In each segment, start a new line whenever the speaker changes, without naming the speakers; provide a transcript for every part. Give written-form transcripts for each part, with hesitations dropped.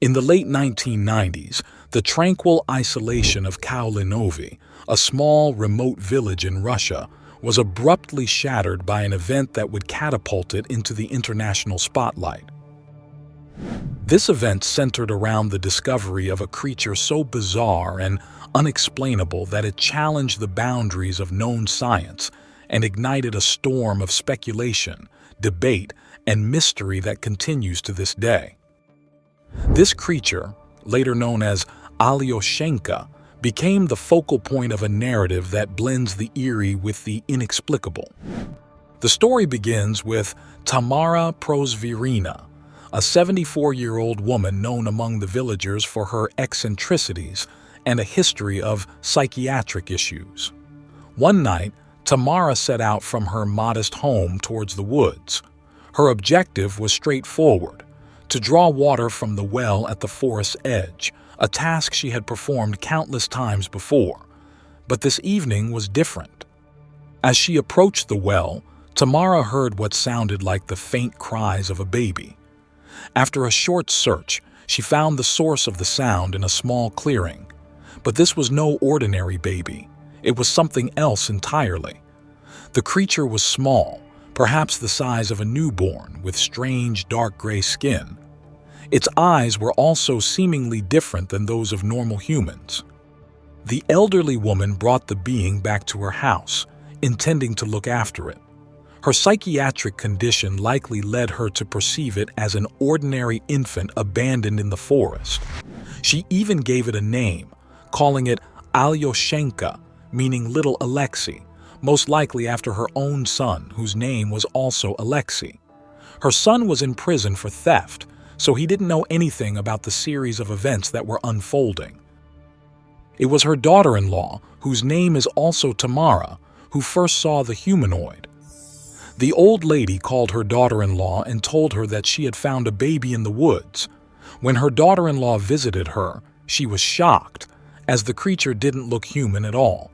In the late 1990s, the tranquil isolation of Kaulinovi, a small, remote village in Russia, was abruptly shattered by an event that would catapult it into the international spotlight. This event centered around the discovery of a creature so bizarre and unexplainable that it challenged the boundaries of known science and ignited a storm of speculation, debate, and mystery that continues to this day. This creature, later known as Alyoshenka, became the focal point of a narrative that blends the eerie with the inexplicable. The story begins with Tamara Prozvirina, a 74-year-old woman known among the villagers for her eccentricities and a history of psychiatric issues. One night, Tamara set out from her modest home towards the woods. Her objective was straightforward: to draw water from the well at the forest's edge, a task she had performed countless times before. But this evening was different. As she approached the well, Tamara heard what sounded like the faint cries of a baby. After a short search, she found the source of the sound in a small clearing. But this was no ordinary baby. It was something else entirely. The creature was small, perhaps the size of a newborn, with strange dark gray skin. Its eyes were also seemingly different than those of normal humans. The elderly woman brought the being back to her house, intending to look after it. Her psychiatric condition likely led her to perceive it as an ordinary infant abandoned in the forest. She even gave it a name, calling it Alyoshenka, meaning little Alexei, most likely after her own son, whose name was also Alexei. Her son was in prison for theft, so he didn't know anything about the series of events that were unfolding. It was her daughter-in-law, whose name is also Tamara, who first saw the humanoid. The old lady called her daughter-in-law and told her that she had found a baby in the woods. When her daughter-in-law visited her, she was shocked, as the creature didn't look human at all.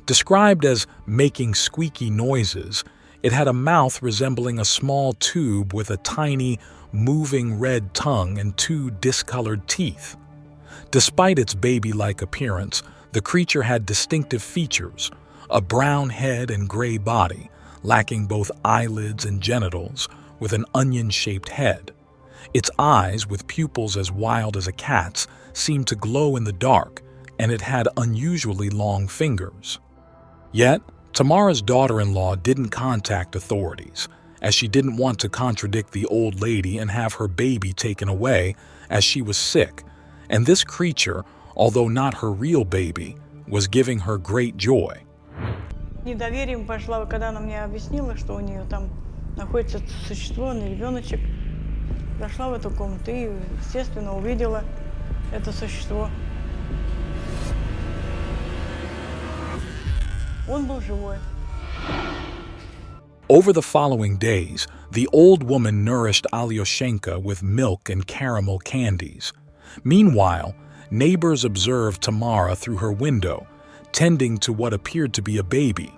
Described as making squeaky noises, it had a mouth resembling a small tube with a tiny, moving red tongue and two discolored teeth. Despite its baby-like appearance, the creature had distinctive features: a brown head and gray body, lacking both eyelids and genitals, with an onion-shaped head. Its eyes, with pupils as wild as a cat's, seemed to glow in the dark, and it had unusually long fingers. Yet, Tamara's daughter-in-law didn't contact authorities, as she didn't want to contradict the old lady and have her baby taken away, as she was sick, and this creature, although not her real baby, was giving her great joy.
Недоверием пошла, когда она мне объяснила, что у нее там находится существо, ребеночек. Зашла в эту комнату и, естественно, увидела это существо. Он был живой.
Over the following days, the old woman nourished Alyoshenka with milk and caramel candies. Meanwhile, neighbors observed Tamara through her window, tending to what appeared to be a baby.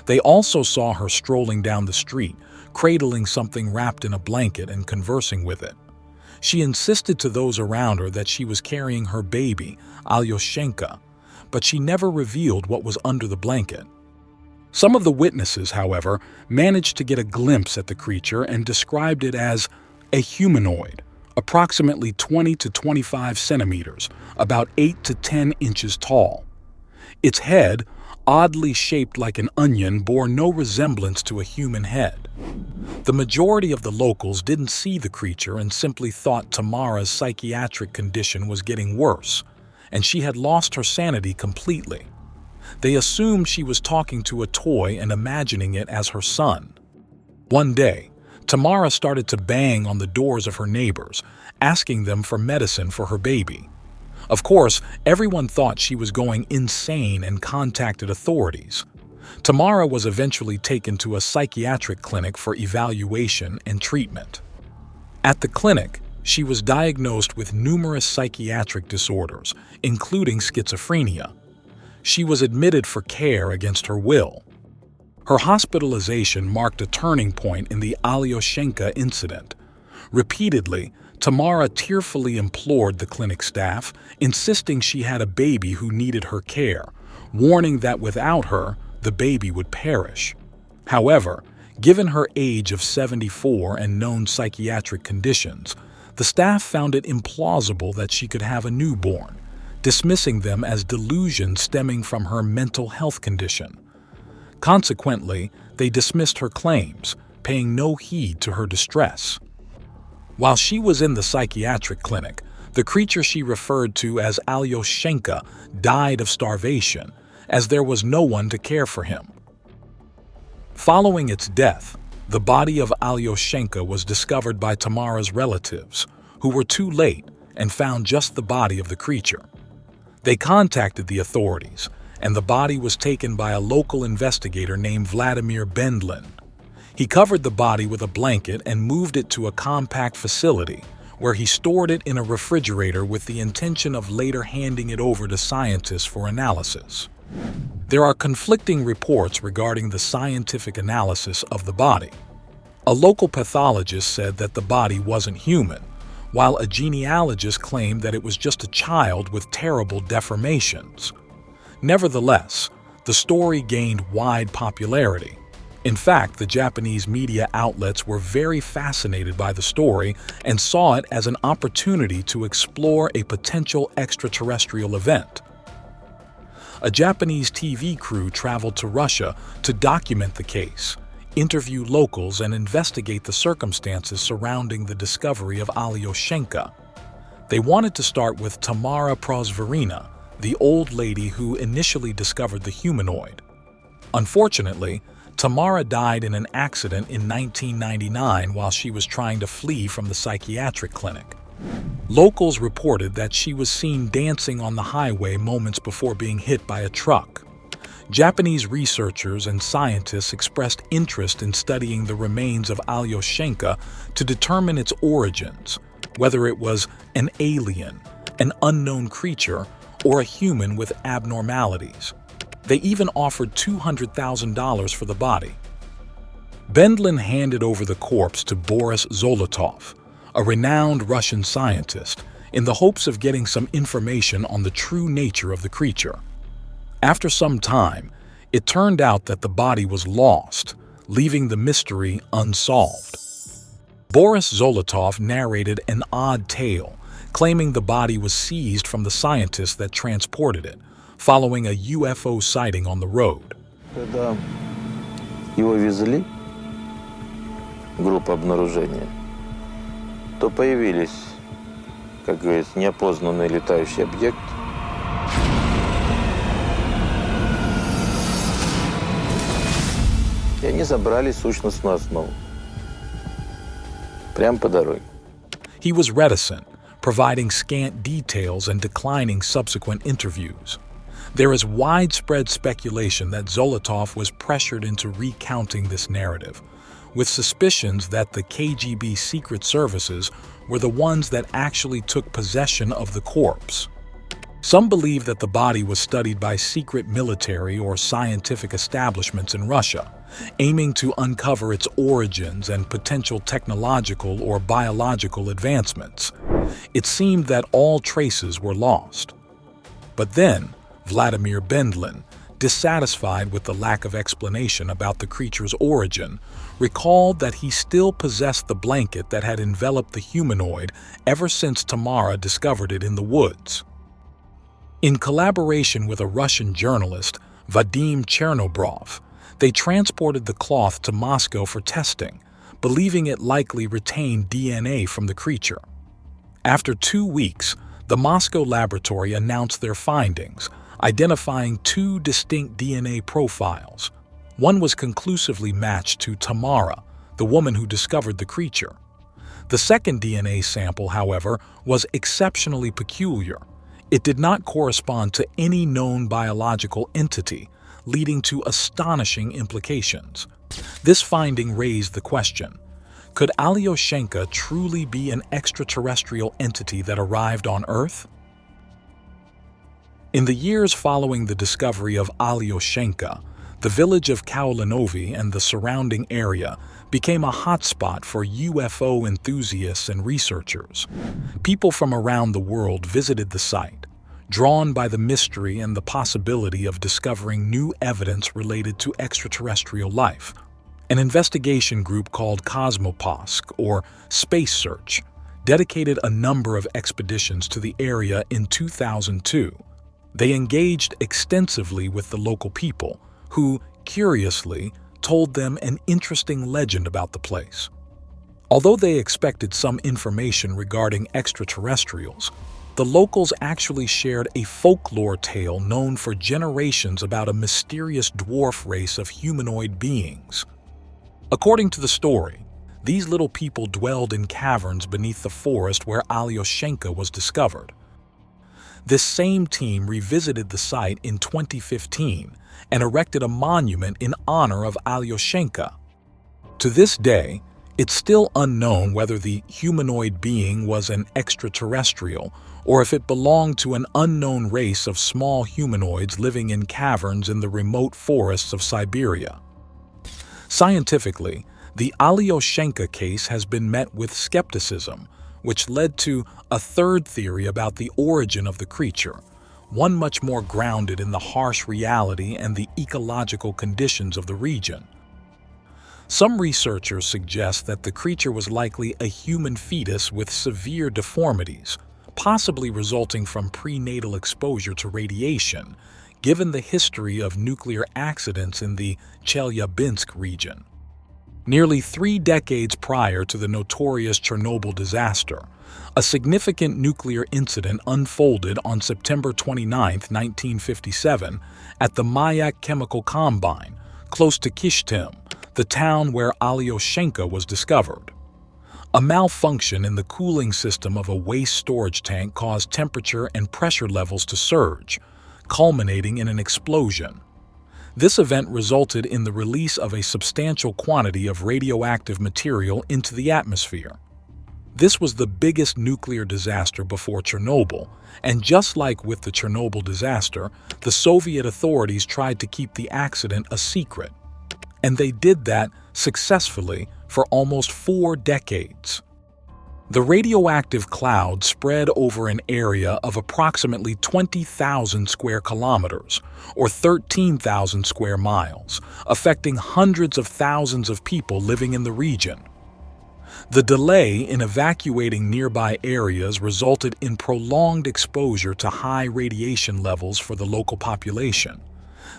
They also saw her strolling down the street, cradling something wrapped in a blanket and conversing with it. She insisted to those around her that she was carrying her baby, Alyoshenka, but she never revealed what was under the blanket. Some of the witnesses, however, managed to get a glimpse at the creature and described it as a humanoid, approximately 20 to 25 centimeters, about 8 to 10 inches tall. Its head, oddly shaped like an onion, bore no resemblance to a human head. The majority of the locals didn't see the creature and simply thought Tamara's psychiatric condition was getting worse, and she had lost her sanity completely. They assumed she was talking to a toy and imagining it as her son. One day, Tamara started to bang on the doors of her neighbors, asking them for medicine for her baby. Of course, everyone thought she was going insane and contacted authorities. Tamara was eventually taken to a psychiatric clinic for evaluation and treatment. At the clinic, she was diagnosed with numerous psychiatric disorders, including schizophrenia. She was admitted for care against her will. Her hospitalization marked a turning point in the Alyoshenka incident. Repeatedly, Tamara tearfully implored the clinic staff, insisting she had a baby who needed her care, warning that without her, the baby would perish. However, given her age of 74 and known psychiatric conditions, the staff found it implausible that she could have a newborn, dismissing them as delusions stemming from her mental health condition. Consequently, they dismissed her claims, paying no heed to her distress. While she was in the psychiatric clinic, the creature she referred to as Alyoshenka died of starvation, as there was no one to care for him. Following its death, the body of Alyoshenka was discovered by Tamara's relatives, who were too late and found just the body of the creature. They contacted the authorities, and the body was taken by a local investigator named Vladimir Bendlin. He covered the body with a blanket and moved it to a compact facility, where he stored it in a refrigerator with the intention of later handing it over to scientists for analysis. There are conflicting reports regarding the scientific analysis of the body. A local pathologist said that the body wasn't human, while a genealogist claimed that it was just a child with terrible deformations. Nevertheless, the story gained wide popularity. In fact, the Japanese media outlets were very fascinated by the story and saw it as an opportunity to explore a potential extraterrestrial event. A Japanese TV crew traveled to Russia to document the case, interview locals, and investigate the circumstances surrounding the discovery of Alyoshenka. They wanted to start with Tamara Prozvorina, the old lady who initially discovered the humanoid. Unfortunately, Tamara died in an accident in 1999 while she was trying to flee from the psychiatric clinic. Locals reported that she was seen dancing on the highway moments before being hit by a truck. Japanese researchers and scientists expressed interest in studying the remains of Alyoshenka to determine its origins, whether it was an alien, an unknown creature, or a human with abnormalities. They even offered $200,000 for the body. Bendlin handed over the corpse to Boris Zolotov, a renowned Russian scientist, in the hopes of getting some information on the true nature of the creature. After some time, it turned out that the body was lost, leaving the mystery unsolved. Boris Zolotov narrated an odd tale, claiming the body was seized from the scientists that transported it, following a UFO sighting on the road.
Когда его везли, группа обнаружения, то появились, как говорится, неопознанный летающий объект. И они забрали сущностную основу. Прямо по дороге.
He was reticent, providing scant details and declining subsequent interviews. There is widespread speculation that Zolotov was pressured into recounting this narrative, with suspicions that the KGB secret services were the ones that actually took possession of the corpse. Some believe that the body was studied by secret military or scientific establishments in Russia, aiming to uncover its origins and potential technological or biological advancements. It seemed that all traces were lost. But then, Vladimir Bendlin, dissatisfied with the lack of explanation about the creature's origin, recalled that he still possessed the blanket that had enveloped the humanoid ever since Tamara discovered it in the woods. In collaboration with a Russian journalist, Vadim Chernobrov, they transported the cloth to Moscow for testing, believing it likely retained DNA from the creature. After 2 weeks, the Moscow laboratory announced their findings, identifying 2 distinct DNA profiles. One was conclusively matched to Tamara, the woman who discovered the creature. The second DNA sample, however, was exceptionally peculiar. It did not correspond to any known biological entity, leading to astonishing implications. This finding raised the question: could Alyoshenka truly be an extraterrestrial entity that arrived on Earth? In the years following the discovery of Alyoshenka, the village of Kaulinovi and the surrounding area became a hotspot for UFO enthusiasts and researchers. People from around the world visited the site, drawn by the mystery and the possibility of discovering new evidence related to extraterrestrial life. An investigation group called Cosmoposk, or Space Search, dedicated a number of expeditions to the area in 2002. They engaged extensively with the local people, who, curiously, told them an interesting legend about the place. Although they expected some information regarding extraterrestrials, the locals actually shared a folklore tale known for generations about a mysterious dwarf race of humanoid beings. According to the story, these little people dwelled in caverns beneath the forest where Alyoshenko was discovered. This same team revisited the site in 2015 and erected a monument in honor of Alyoshenko. To this day, it's still unknown whether the humanoid being was an extraterrestrial or if it belonged to an unknown race of small humanoids living in caverns in the remote forests of Siberia. Scientifically, the Alyoshenko case has been met with skepticism, which led to a third theory about the origin of the creature, one much more grounded in the harsh reality and the ecological conditions of the region. Some researchers suggest that the creature was likely a human fetus with severe deformities, possibly resulting from prenatal exposure to radiation, given the history of nuclear accidents in the Chelyabinsk region. Nearly 3 decades prior to the notorious Chernobyl disaster, a significant nuclear incident unfolded on September 29, 1957, at the Mayak Chemical Combine, close to Kishtim, the town where Alyoshenko was discovered. A malfunction in the cooling system of a waste storage tank caused temperature and pressure levels to surge, culminating in an explosion. This event resulted in the release of a substantial quantity of radioactive material into the atmosphere. This was the biggest nuclear disaster before Chernobyl, and just like with the Chernobyl disaster, the Soviet authorities tried to keep the accident a secret. And they did that successfully for almost 4 decades. The radioactive cloud spread over an area of approximately 20,000 square kilometers, or 13,000 square miles, affecting hundreds of thousands of people living in the region. The delay in evacuating nearby areas resulted in prolonged exposure to high radiation levels for the local population.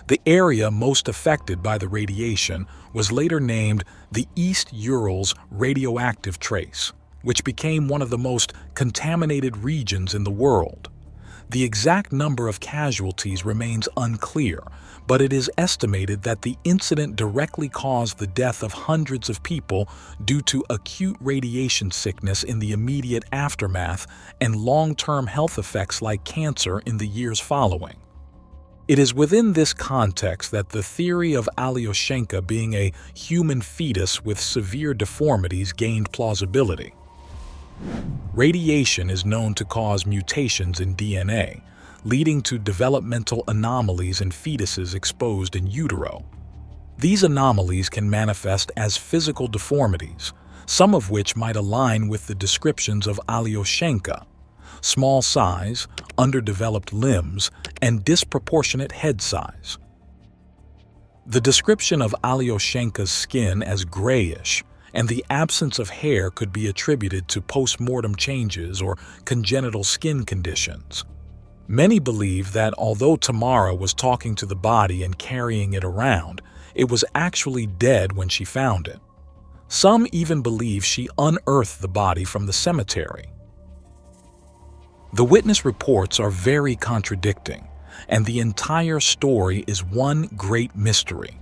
The area most affected by the radiation was later named the East Urals radioactive trace, which became one of the most contaminated regions in the world. The exact number of casualties remains unclear, but it is estimated that the incident directly caused the death of hundreds of people due to acute radiation sickness in the immediate aftermath and long-term health effects like cancer in the years following. It is within this context that the theory of Alyoshenko being a human fetus with severe deformities gained plausibility. Radiation is known to cause mutations in DNA, leading to developmental anomalies in fetuses exposed in utero. These anomalies can manifest as physical deformities, some of which might align with the descriptions of Alyoshenko: small size, underdeveloped limbs, and disproportionate head size. The description of Alyoshenko's skin as grayish and the absence of hair could be attributed to post-mortem changes or congenital skin conditions. Many believe that although Tamara was talking to the body and carrying it around, it was actually dead when she found it. Some even believe she unearthed the body from the cemetery. The witness reports are very contradicting, and the entire story is one great mystery.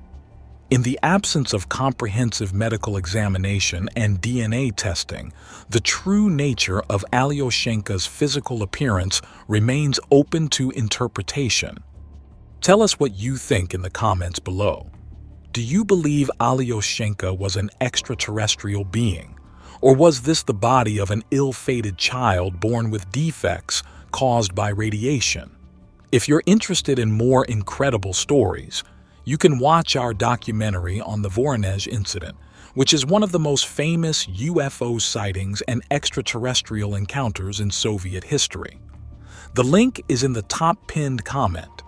In the absence of comprehensive medical examination and DNA testing, the true nature of Alyoshenko's physical appearance remains open to interpretation. Tell us what you think in the comments below. Do you believe Alyoshenko was an extraterrestrial being? Or was this the body of an ill-fated child born with defects caused by radiation? If you're interested in more incredible stories, You can watch our documentary on the Voronezh incident, which is one of the most famous UFO sightings and extraterrestrial encounters in Soviet history. The link is in the top pinned comment.